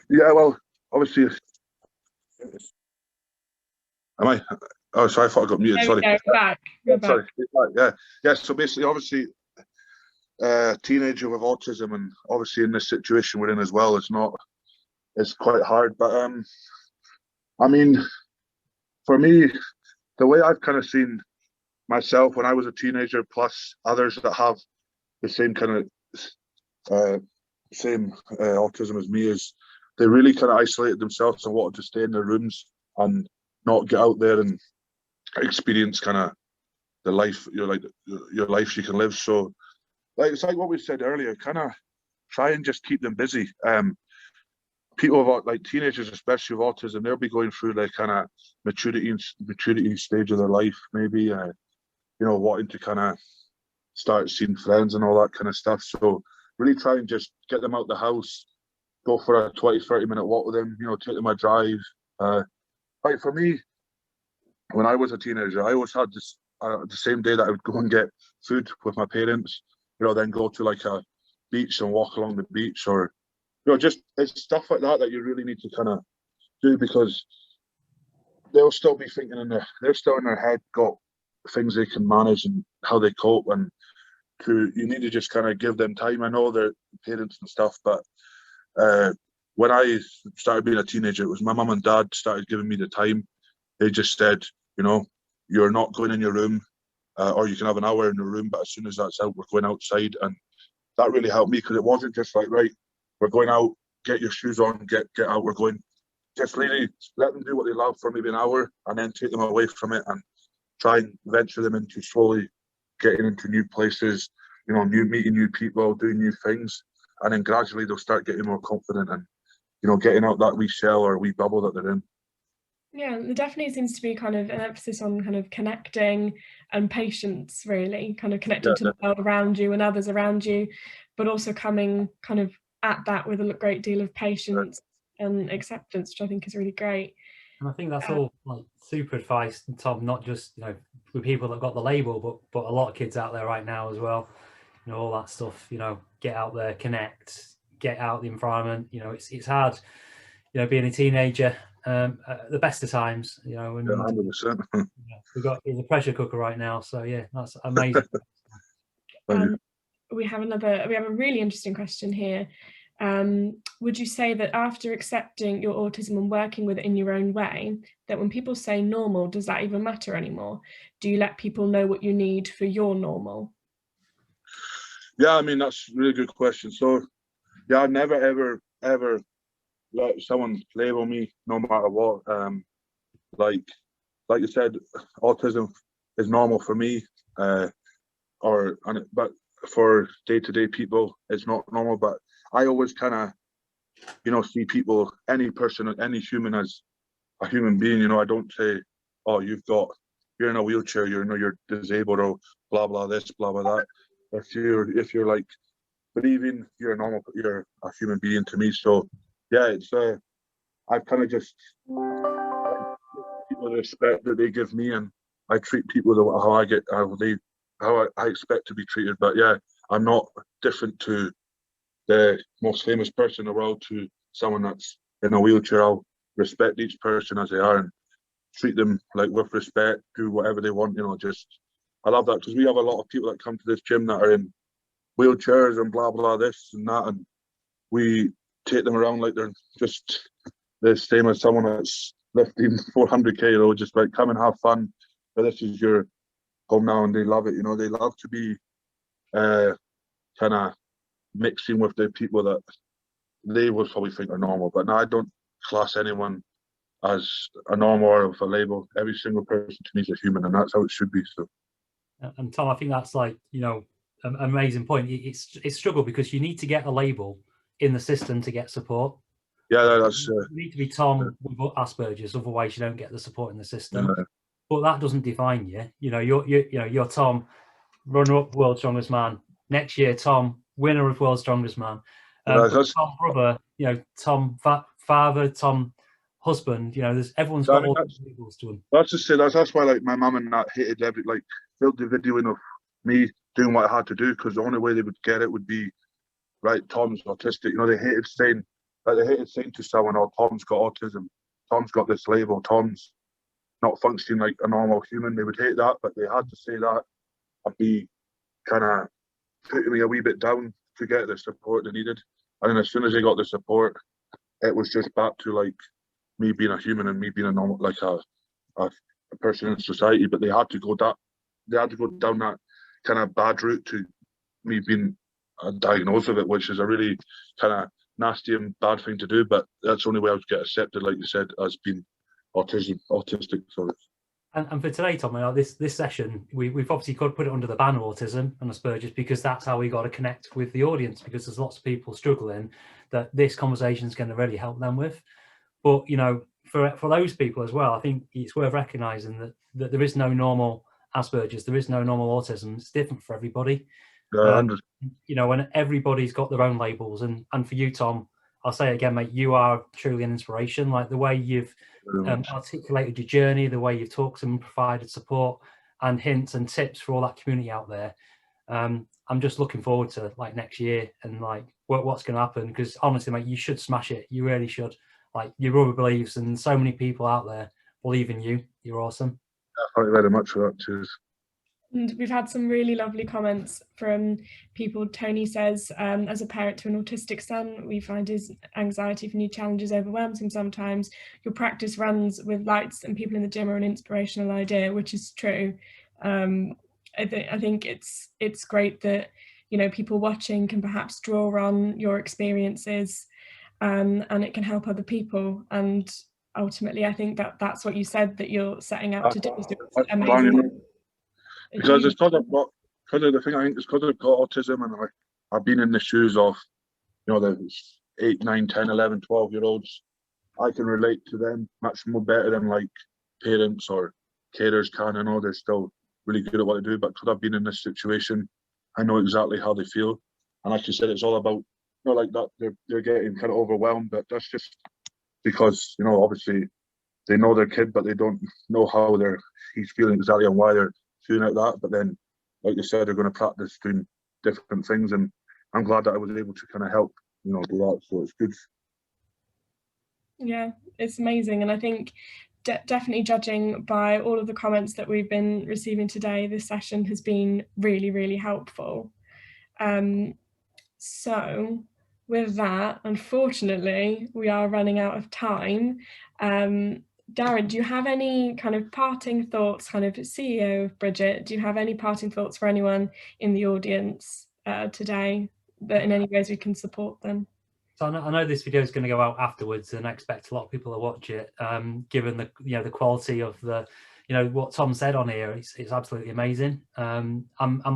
Yeah, well, obviously, am I? Oh, sorry, I thought I got muted. Sorry. We're back. Sorry. Yeah. So basically, obviously, teenager with autism, and obviously in this situation we're in as well, it's quite hard. But I mean, for me, the way I've kind of seen myself when I was a teenager, plus others that have the same kind of autism as me, is they really kind of isolated themselves and wanted to stay in their rooms and not get out there and experience kind of the life your life you can live. So it's like what we said earlier, kind of try and just keep them busy. People about like teenagers, especially with autism, they'll be going through their kind of maturity stage of their life, maybe wanting to kind of start seeing friends and all that kind of stuff. So really try and just get them out the house, go for a 20-30 minute walk with them, take them a drive. Like for me, when I was a teenager, I always had this the same day that I would go and get food with my parents, then go to like a beach and walk along the beach, or just it's stuff like that you really need to kind of do, because they'll still be thinking they're still in their head, got things they can manage and how they cope, and you need to just kind of give them time. I know they're parents and stuff, but when I started being a teenager, it was my mum and dad started giving me the time. They just said, you're not going in your room, or you can have an hour in your room, but as soon as that's out, we're going outside. And that really helped me, because it wasn't just like, right, we're going out, get your shoes on, get out, we're going. Just really let them do what they love for maybe an hour, and then take them away from it and try and venture them into slowly getting into new places, meeting new people, doing new things. And then gradually they'll start getting more confident and, getting out that wee shell or wee bubble that they're in. Yeah, there definitely seems to be kind of an emphasis on kind of connecting and patience, really, kind of connecting to the world around you and others around you, but also coming kind of at that with a great deal of patience and acceptance, which I think is really great. And I think that's all like super advice, Tom, not just with people that got the label, but a lot of kids out there right now as well. All that stuff. Get out there, connect, get out the environment. It's hard. Being a teenager, the best of times. And 100%. It's a pressure cooker right now. So yeah, that's amazing. We have a really interesting question here. Would you say that after accepting your autism and working with it in your own way, that when people say normal, does that even matter anymore? Do you let people know what you need for your normal? Yeah, I mean, that's a really good question. So yeah, I never ever let someone label me, no matter what. Like you said, autism is normal for me, but for day-to-day people, it's not normal. But I always kind of, see people, any person, any human as a human being. I don't say, oh, you're in a wheelchair, you're disabled, or blah blah this, blah blah that. If you're like believing, you're a human being to me. So yeah, it's I've kind of just people the respect that they give me, and I treat people how I expect to be treated. But yeah, I'm not different to the most famous person in the world to someone that's in a wheelchair. I'll respect each person as they are and treat them like with respect, do whatever they want. I love that, because we have a lot of people that come to this gym that are in wheelchairs and blah blah this and that, and we take them around like they're just the same as someone that's lifting 400k, you know, just like come and have fun. But this is your home now, and they love it. You know, they love to be kind of mixing with the people that they would probably think are normal. But no, I don't class anyone as a normal or with a label. Every single person to me is a human, and that's how it should be. So. And Tom, I think that's like, you know, an amazing point. It's struggle because you need to get a label in the system to get support. Yeah, that's. You need to be Tom with Asperger's, otherwise you don't get the support in the system. Yeah. But that doesn't define you. You know, you're Tom, runner-up World's Strongest Man. Next year, Tom, winner of World's Strongest Man. Tom brother, you know, Tom father, Tom husband. You know, everyone's got all these labels to them. That's just say that's why like my mum and that hated filmed the video in of me doing what I had to do, because the only way they would get it would be, right, Tom's autistic. You know, they hated saying to someone, "Oh, Tom's got autism. Tom's got this label. Tom's not functioning like a normal human." They would hate that, but they had to say that and be kind of putting me a wee bit down to get the support they needed. And then as soon as they got the support, it was just back to like me being a human and me being a normal, like a person in society. But they had to go down that kind of bad route to me being diagnosed with it, which is a really kind of nasty and bad thing to do. But that's the only way I would get accepted, like you said, as being autistic. Sorry. And for today, Tom, this session, we've obviously got to put it under the banner autism and Asperger's, because that's how we got to connect with the audience, because there's lots of people struggling that this conversation is going to really help them with. But, you know, for those people as well, I think it's worth recognising that there is no normal Asperger's, there is no normal autism. It's different for everybody. You know, and everybody's got their own labels. And for you, Tom, I'll say it again, mate, you are truly an inspiration. Like the way you've articulated your journey, the way you've talked and provided support and hints and tips for all that community out there. I'm just looking forward to like next year and like what's going to happen, because honestly, mate, you should smash it. You really should. Like your rubber believes, and so many people out there believe in you. You're awesome. Thank you very much for that, too. And we've had some really lovely comments from people. Tony says, as a parent to an autistic son, we find his anxiety for new challenges overwhelms him sometimes. Your practice runs with lights and people in the gym are an inspirational idea, which is true. I think it's great that, you know, people watching can perhaps draw on your experiences, and it can help other people. And ultimately, I think that's what you said that you're setting out to do. Is amazing. Because it's because the thing I think is because I've got autism, and I've been in the shoes of, you know, the 8, 9, 10, 11, 12-year-olds. I can relate to them much more better than like parents or carers can. I know they're still really good at what they do, but because I've been in this situation, I know exactly how they feel. And like you said, it's all about, you know, like that they're getting kind of overwhelmed, but that's just because, you know, obviously they know their kid, but they don't know how he's feeling exactly and why they're feeling like that. But then, like you said, they're going to practice doing different things, and I'm glad that I was able to kind of help, you know, do that. So it's good. Yeah, it's amazing. And I think definitely, judging by all of the comments that we've been receiving today, this session has been really, really helpful. So with that, unfortunately, we are running out of time. Darren, do you have any kind of parting thoughts, kind of CEO of Bridgit, do you have any parting thoughts for anyone in the audience today, that in any ways we can support them? So I know this video is going to go out afterwards, and I expect a lot of people to watch it, given the quality of what Tom said on here. It's absolutely amazing. I'm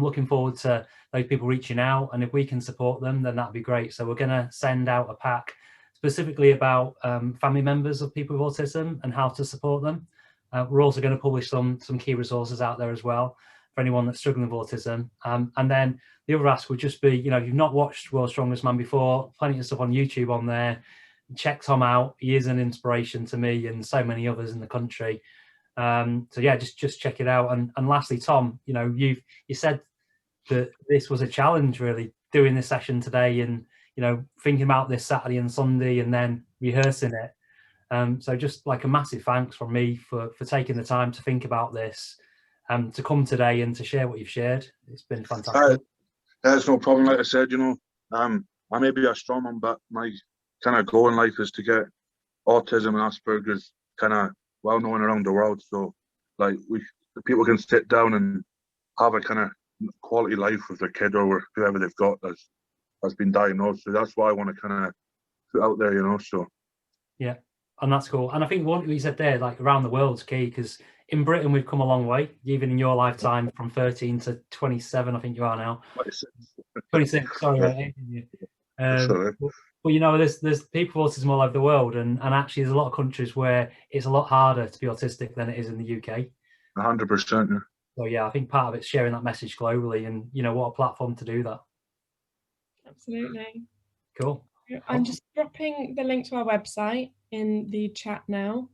looking forward to those people reaching out, and if we can support them, then that'd be great. So we're going to send out a pack specifically about family members of people with autism and how to support them. We're also going to publish some key resources out there as well for anyone that's struggling with autism. And then the other ask would just be, if you've not watched World's Strongest Man before, plenty of stuff on YouTube on there. Check Tom out. He is an inspiration to me and so many others in the country. So yeah, just check it out. And lastly, Tom, you said that this was a challenge, really, doing this session today, and thinking about this Saturday and Sunday and then rehearsing it. So just like a massive thanks from me for taking the time to think about this, to come today and to share what you've shared. It's been fantastic. That's no problem. Like I said, I may be a strong man, but my kind of goal in life is to get autism and Asperger's kind of well known around the world. So like the people can sit down and have a kind of quality life with their kid or whoever they've got that's been diagnosed. So that's why I want to kind of put out there, you know. So yeah, and that's cool. And I think what you said there, like around the world's key, because in Britain we've come a long way, even in your lifetime, from 13 to 27, I think you are now. 26, sorry, mate. But you know, there's people with autism all over the world, and actually there's a lot of countries where it's a lot harder to be autistic than it is in the UK. 100%. Yeah. So yeah, I think part of it's sharing that message globally, and you know, what a platform to do that. Absolutely. Cool. I'm just dropping the link to our website in the chat now.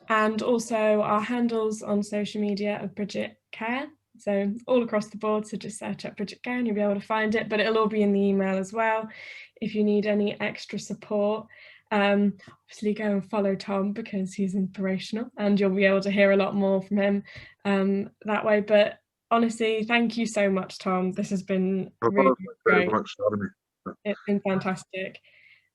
And also our handles on social media of Bridgit Care. So all across the board, so just search up Bridgit Care and you'll be able to find it, but it'll all be in the email as well if you need any extra support. Obviously go and follow Tom because he's inspirational and you'll be able to hear a lot more from him that way. But honestly, thank you so much, Tom. This has been really great. It's been fantastic.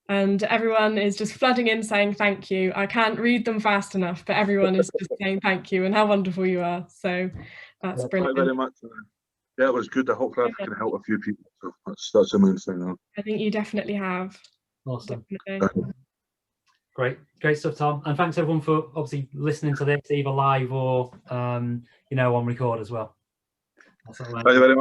And everyone is just flooding in saying thank you. I can't read them fast enough, but everyone is just saying thank you and how wonderful you are. So that's brilliant. Thank you very much. Yeah, it was good. I hope I can help a few people. So that's the main thing. I think you definitely have. Awesome. Definitely. Great stuff, Tom. And thanks everyone for obviously listening to this either live or you know, on record as well. Thank you very much.